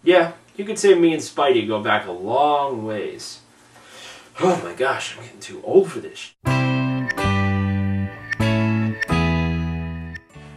Yeah, you could say me and Spidey go back a long ways. Oh my gosh, I'm getting too old for this.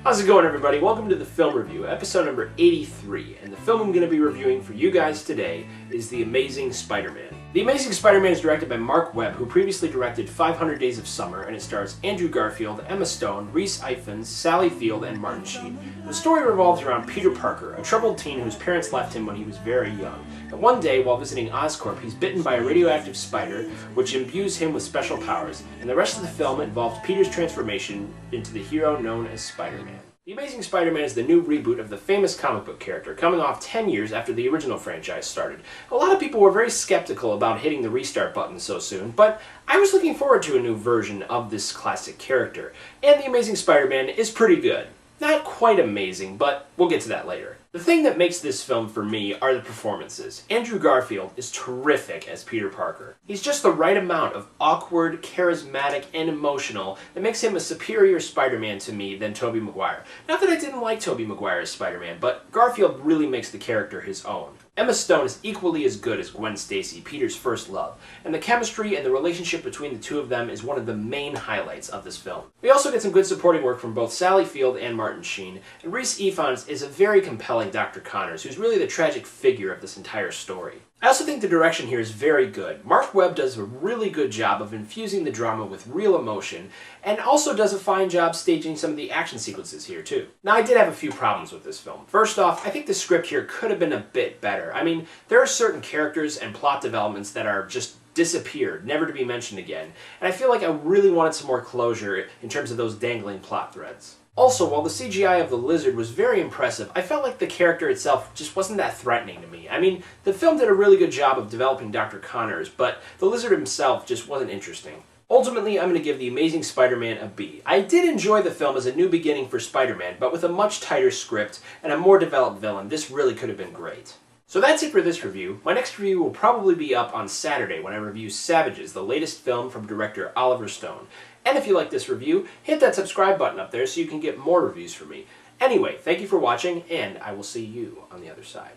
How's it going, everybody? Welcome to the film review, episode number 83, and the film I'm going to be reviewing for you guys today is The Amazing Spider-Man. The Amazing Spider-Man is directed by Mark Webb, who previously directed 500 Days of Summer, and it stars Andrew Garfield, Emma Stone, Rhys Ifans, Sally Field, and Martin Sheen. The story revolves around Peter Parker, a troubled teen whose parents left him when he was very young. And one day, while visiting Oscorp, he's bitten by a radioactive spider, which imbues him with special powers, and the rest of the film involves Peter's transformation into the hero known as Spider-Man. The Amazing Spider-Man is the new reboot of the famous comic book character, coming off 10 years after the original franchise started. A lot of people were very skeptical about hitting the restart button so soon, but I was looking forward to a new version of this classic character, and The Amazing Spider-Man is pretty good. Not quite amazing, but we'll get to that later. The thing that makes this film for me are the performances. Andrew Garfield is terrific as Peter Parker. He's just the right amount of awkward, charismatic, and emotional that makes him a superior Spider-Man to me than Tobey Maguire. Not that I didn't like Tobey Maguire as Spider-Man, but Garfield really makes the character his own. Emma Stone is equally as good as Gwen Stacy, Peter's first love, and the chemistry and the relationship between the two of them is one of the main highlights of this film. We also get some good supporting work from both Sally Field and Martin Sheen, and Rhys Ifans is a very compelling Dr. Connors, who's really the tragic figure of this entire story. I also think the direction here is very good. Mark Webb does a really good job of infusing the drama with real emotion, and also does a fine job staging some of the action sequences here too. Now, I did have a few problems with this film. First off, I think the script here could have been a bit better. I mean, there are certain characters and plot developments that are just disappeared, never to be mentioned again, and I feel like I really wanted some more closure in terms of those dangling plot threads. Also, while the CGI of the lizard was very impressive, I felt like the character itself just wasn't that threatening to me. I mean, the film did a really good job of developing Dr. Connors, but the lizard himself just wasn't interesting. Ultimately, I'm going to give The Amazing Spider-Man a B. I did enjoy the film as a new beginning for Spider-Man, but with a much tighter script and a more developed villain, this really could have been great. So that's it for this review. My next review will probably be up on Saturday when I review Savages, the latest film from director Oliver Stone. And if you like this review, hit that subscribe button up there so you can get more reviews from me. Anyway, thank you for watching, and I will see you on the other side.